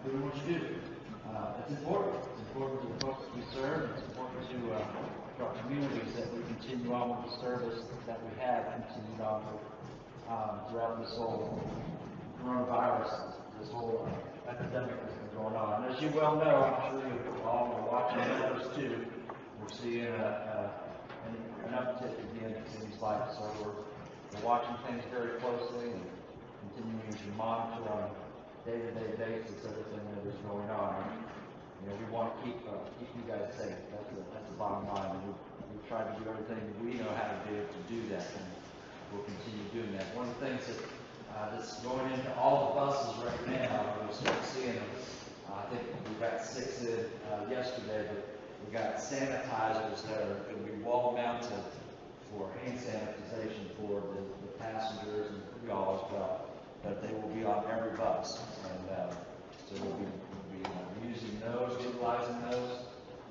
doing what you do. It's important. It's important to the folks we serve. It's important to our communities that we continue on with the service that we have continued on throughout this whole coronavirus, this whole epidemic that's been going on. And as you well know, I'm sure you all are watching those too. We're seeing an uptick again, it seems like. So we're watching things very closely and continuing to monitor on a day-to-day basis everything that is going on. You know, we want to keep you guys safe. That's the bottom line. And we try to do everything we know how to do to do that, and we'll continue doing that. One of the things that's going into all the buses right now, we're still seeing them. I think we got 6 in yesterday, but we got sanitizers that are going to be wall mounted for hand sanitization for the passengers and for y'all as well. But they will be on every bus, and so we'll be using those, utilizing those.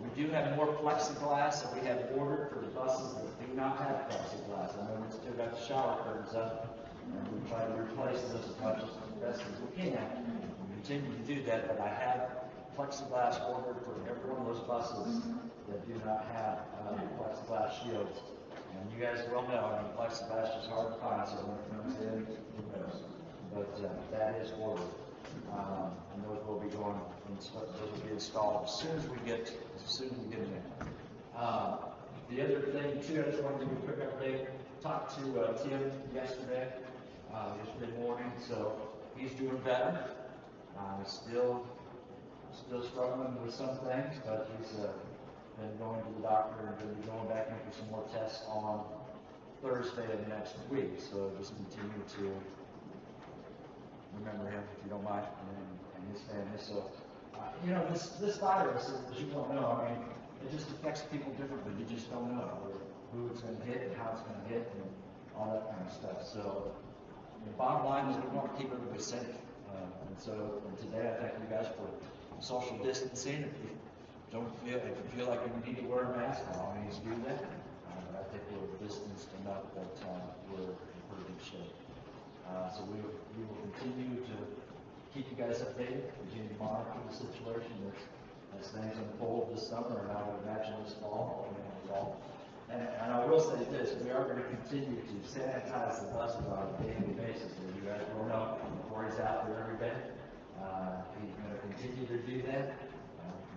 We do have more plexiglass that we have ordered for the buses that do not have plexiglass. I know we still got the shower curtains up, and we try to replace those as much as best as we can. We continue to do that, but I have plexiglass ordered for every one of those buses that do not have plexiglass shields. And you guys well know, I mean, plexiglass is hard to find, so when it comes in, who knows. But that is ordered. And those will be going, those will be installed as soon as we get them in. The other thing too, I just wanted to give you a quick update. Talked to Tim yesterday morning, so he's doing better. Still struggling with some things, but he's been going to the doctor and going to be going back in for some more tests on Thursday of next week. So just continue to remember him, if you don't mind, and his family. So, you know, this virus, as you don't know, I mean, it just affects people differently. You just don't know who it's going to hit and how it's going to hit and all that kind of stuff. So, the bottom line is we want to keep everybody safe. And today I thank you guys for social distancing. If you feel like you need to wear a mask, by all means do that. But I think we're distanced enough that we're in pretty good shape. So we will continue to keep you guys updated, continue to monitor the situation as things unfold this summer, and I would imagine this fall. And I will say this, we are going to continue to sanitize the buses on a daily basis. As you guys will know, Corey's out there every day. He's going to continue to do that,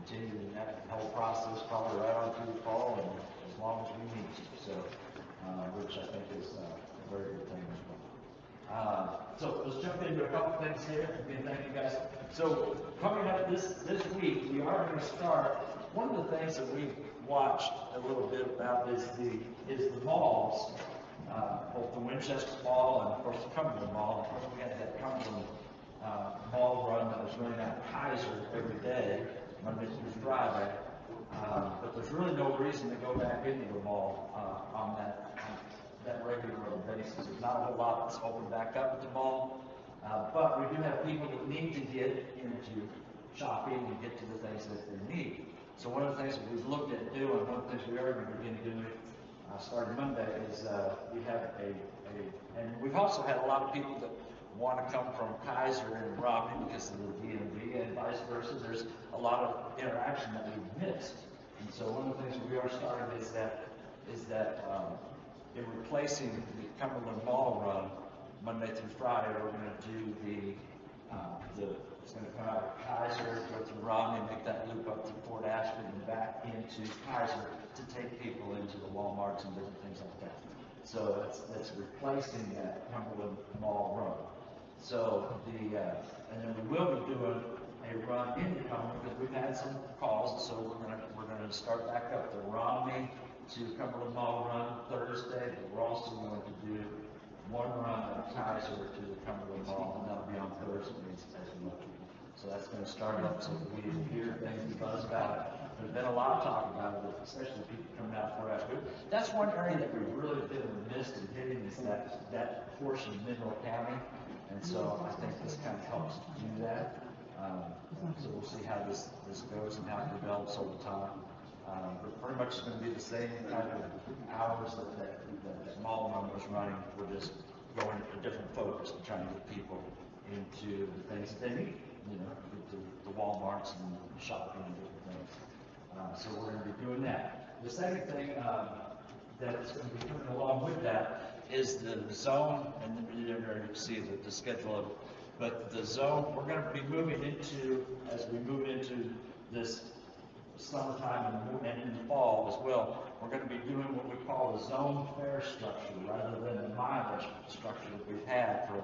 continue that whole process probably right on through the fall and as long as we need to. So, which I think is a very good thing as well. So let's jump into a couple things here. Again, thank you guys. So coming up this week, we are going to start. One of the things that we watched a little bit about is the malls, both the Winchester Mall and of course the Cumberland Mall. Of course, we had that Cumberland mall run that was running out of Kaiser every day, Monday through Friday. But there's really no reason to go back into the mall on that regular basis. There's not a whole lot that's opened back up at the mall, but we do have people that need to get into shopping and get to the things that they need. So one of the things that we've looked at doing, one of the things we are going to begin doing starting Monday is we have and we've also had a lot of people that want to come from Kaiser and Romney because of the DMV and vice versa. There's a lot of interaction that we've missed. And so one of the things we are starting is that in replacing the Cumberland Mall run Monday through Friday, we're going to do it's going to come out of Kaiser, go through Romney, make that loop up to Fort Ashford and back into Kaiser to take people into the Walmarts and different things like that. So that's replacing that Cumberland Mall run. So and then we will be doing a run into Cumberland because we've had some calls. So we're gonna start back up the Romney to Cumberland Mall run Thursday, but we're also going to do one run of Kaiser to the Cumberland Mall, and that'll be on Thursday as well. So that's going to start up so that we hear things and buzz about it. There's been a lot of talk about it, especially people coming out for us. That's one area that we've really been remiss in hitting is that portion of Mineral County. And so I think this kind of helps do that. So we'll see how this goes and how it develops over time. But pretty much it's going to be the same kind of hours that mall run was running. We're just going a different focus and trying to get people into the things that they need, you know, to Walmarts and shopping and different things. So we're going to be doing that. The second thing that's going to be coming along with that is the zone, and then you can see the schedule of it. But the zone, we're going to be moving into, as we move into this summertime and in the fall as well, we're going to be doing what we call the zone fare structure rather than the mileage structure that we've had for,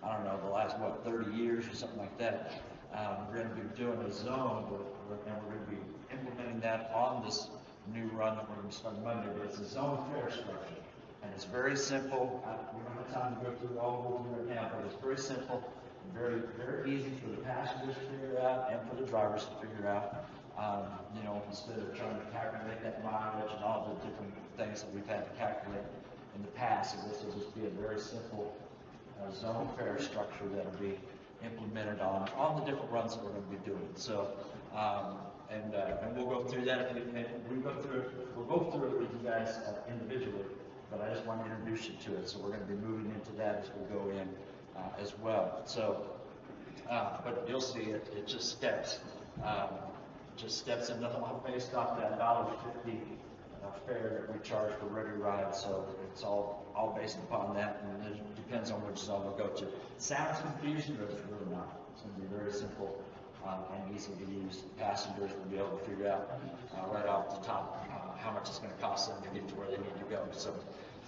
I don't know, the last, 30 years or something like that. We're going to be doing a zone, and we're going to be implementing that on this new run that we're going to start Monday, but it's a zone fare structure. And it's very simple. We don't have time to go through all of it right now, but it's very simple, very, very easy for the passengers to figure out and for the drivers to figure out. You know, instead of trying to calculate that mileage and all the different things that we've had to calculate in the past, so this will just be a very simple zone fare structure that will be implemented on the different runs that we're going to be doing. So, and we'll go through that. We'll go through it with you guys individually, but I just want to introduce you to it. So we're going to be moving into that as we go in as well. So, but you'll see it just steps. Just steps in nothing based off that $1.50 fare that we charge for regular rides. So it's all based upon that, and it depends on which zone we'll go to. Sounds confusing, but it's really not. It's going to be very simple and easy to use. Passengers will be able to figure out right off the top how much it's going to cost them to get to where they need to go. So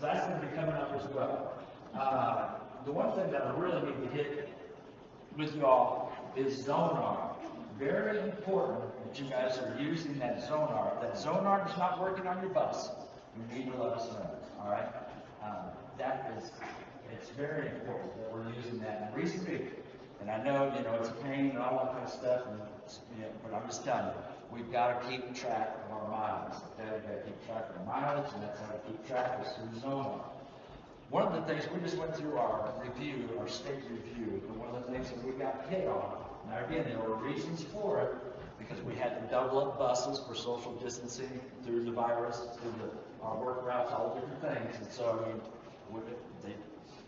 that's going to be coming up as well. The one thing that I really need to hit with you all is Zonar. Very important that you guys are using that Zonar. If that Zonar is not working on your bus, you need to let us know. All right? It's very important that we're using that. And reason being, and I know, it's a pain and all that kind of stuff, but I'm just telling you, we've got to keep track of our miles. Okay? We've got to keep track of our mileage, and that's how to keep track is through Zonar. One of the things, we just went through our review, our state review, and one of the things that we got hit on, now again, there were reasons for it, because we had to double up buses for social distancing through the virus, through our work routes, all different things. And so,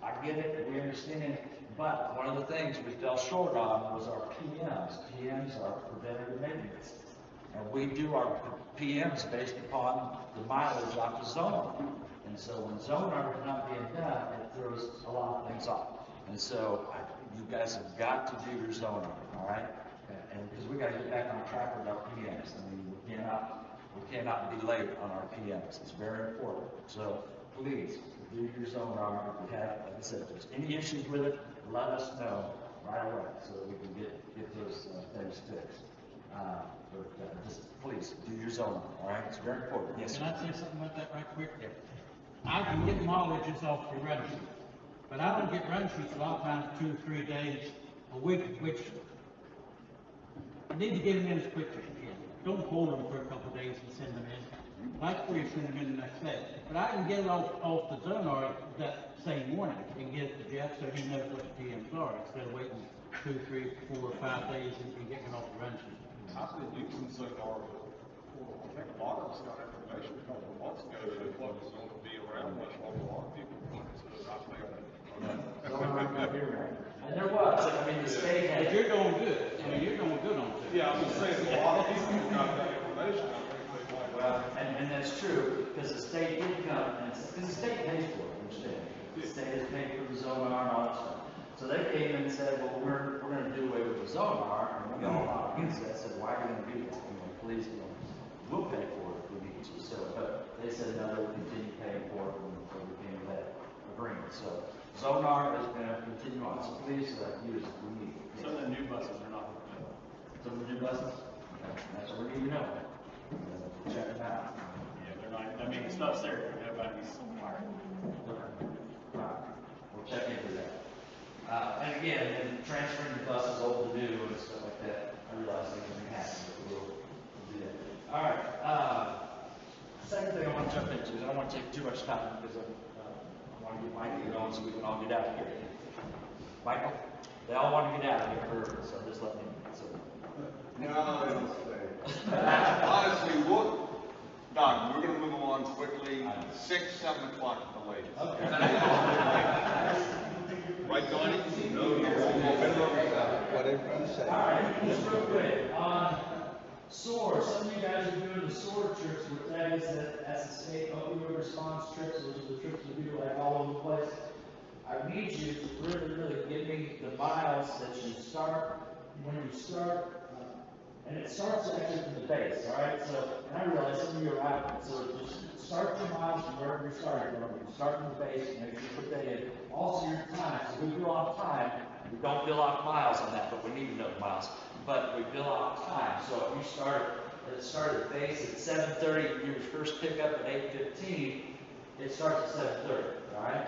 I get it, we understand, but one of the things we fell short on was our PMs. PMs are preventative maintenance. And we do our PMs based upon the mileage off the Zonar. And so when Zonar is not being done, it throws a lot of things off. And so you guys have got to do your Zonar, all right? And because we got to get back on track with our PMs. I mean, we cannot be late on our PMs. It's very important. So please do your Zonar. If you have, like I said, if there's any issues with it, let us know right away so that we can get those things fixed. But just please do your Zonar, all right? It's very important. Yes. Can I say something about that right quick? Yeah. I can get mileages off the run sheet, but I don't get run sheets a lot of times 2 or 3 days a week, which you need to get them in as quick as you can. Don't hold them for a couple of days and send them in. Like where you send them in the next day. But I can get it off the Zonar that same morning and get it to Jeff so he knows what the PMs are instead of waiting 2, 3, 4, or 5 days and getting it off the run sheet. I've been using Zonar. I think a lot of us got information a couple of months ago that what was going to be around much longer. A lot of people wanted to, I think. And there was. I mean, the state had. But you're doing good. I mean, you're doing good on it. Yeah, I'm just saying, a lot of people got that information. I think they like. Well, and that's true, because the state did come, and because the state pays for it, understand? The state has paid for the Zonar and all that stuff. So they came in and said, well, we're going to do away with the Zonar, and we got a lot against that. Said, why are you going to do that? Please, we'll pay for it if we need to. So, but they said no, they'll continue paying for it when we came to that agreement. So Zonar is going to continue on. So please use it if we need it. Some of the new buses are not hooked up. Some of the new buses? Okay. That's what we need to know. Check it out. Yeah, they're not. I mean, the stuff's there. Nobody's wired. Okay. All right. We'll check into that. And again, and transferring the buses old to new and stuff like that, I realize things can happen, but we'll do that. All right. Second thing I want to jump into is I don't want to take too much time because I want to get Michael going so we can all get out of here. Michael, they all want to get out of here early, so just let me know. So. No, they don't stay. Honestly, Doc, we're going to move on quickly. 6, 7 o'clock at the latest. Okay. Right, Donnie? No, Whatever you say. right, just real quick, on SOAR, some of you guys are doing the SOAR trips, which that is, that's the state opioid response trips, those are the trips we do like all over the place. I need you to really give me the miles that you start, when you start, and it starts actually from the base, alright? So, and I realize some of you are out, so just start your miles from wherever you're starting from. You start from the base, make sure you put that in. Also your time, so we bill off time, we don't bill off miles on that, but we need to know the miles. But we bill off time, so if you start at the base at 7:30, your first pickup at 8:15, it starts at 7:30, alright?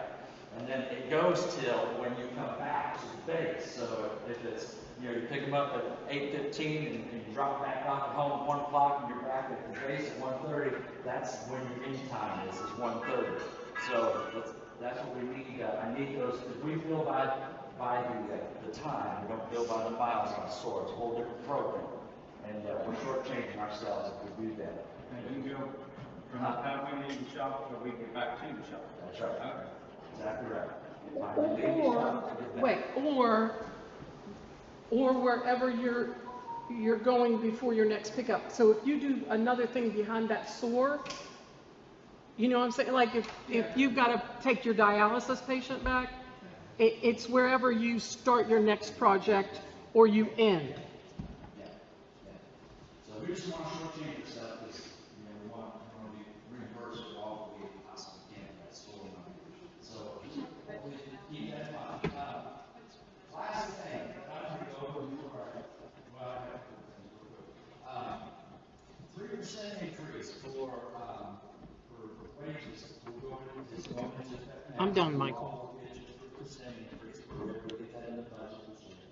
And then it goes till when you come back to the base. So if it's, you pick them up at 8:15 and you drop back off at home at 1 o'clock and you're back at the base at 1:30, that's when your in time is 1:30. So that's what we need. I need those, because we bill by the time, we don't bill by the miles on SOAR. It's a whole different program. And we're shortchanging ourselves if we do that. And you go from the time we leave the shop till we get back to the shop. That's right. Okay. Exactly right. Time you leave the shop to get back. Or wherever you're going before your next pickup. So if you do another thing behind that SOAR, you know what I'm saying? Like if you've got to take your dialysis patient back, it's wherever you start your next project or you end. Yeah. So we just want to shortchange ourselves because, we want to be reimbursed for all we possibly can for that SOAR money. So hopefully keep that in mind. Last thing, I'm going to go over before I have 3% increase for wages. We'll go into this going into effect now. I'm done, Michael. 3% increase. We'll get that in the budget this year.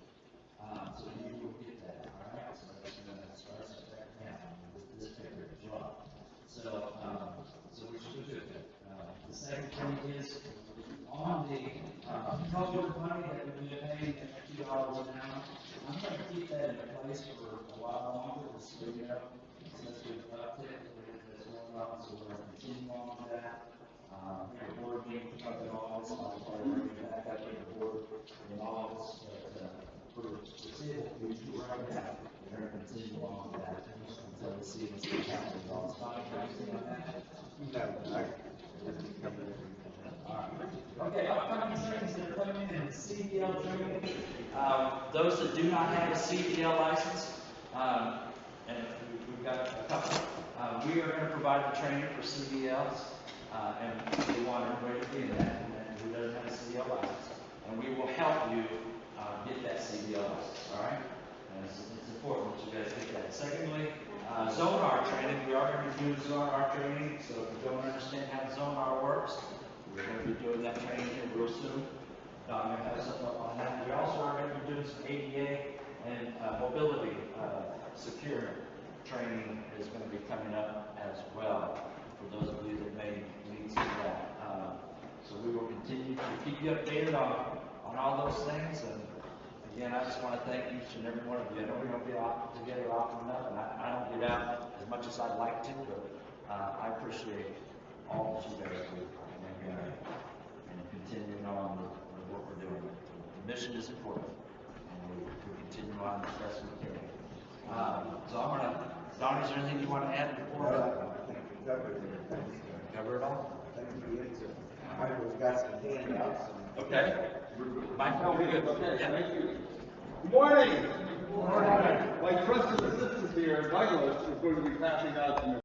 So you will get that, all right? So that's going to start effect now with this paper as well. So, which is a good thing. The second thing is on the public money that we've been paying at $2 an hour. I'm going to keep that in place for a while longer, just so you know. Since we've uptick that's going on, so we're going to continue on with that. The board meeting up in August, I'll probably bring it back up to the board in August, but for the foreseeable future right now, we're going to continue on with that until we see what's happening. All the contracts on that. Okay, upcoming trainings that are coming in, CDL training. Those that do not have a CDL license, and we've got a couple, we are going to provide the training for CDLs, and we want everybody to be in that, and who doesn't have a CDL license. And we will help you get that CDL license, all right? And it's important that you guys get that. Secondly, Zonar training. We are going to be doing Zonar training, so if you don't understand how Zonar works, we're going to be doing that training here real soon. I'm going to have something up on that. We also are going to be doing some ADA and mobility secure training is going to be coming up as well for those of you that may need some of that. So we will continue to keep you updated on all those things. And again, I just want to thank each and every one of you. I know we don't get together often enough, and I don't get out as much as I'd like to, but I appreciate all that you guys do. And continuing on with what we're doing. The mission is important, and we continue on as best we can. So I'm going to, Don, is there anything you want to add before? I think we covered it. Cover it all? I think we answered. Michael's got some handouts. Okay. Michael, we're good. Okay, Yeah. thank you. Good morning. Good morning. My trusted assistant here, Douglas, is going to be passing out some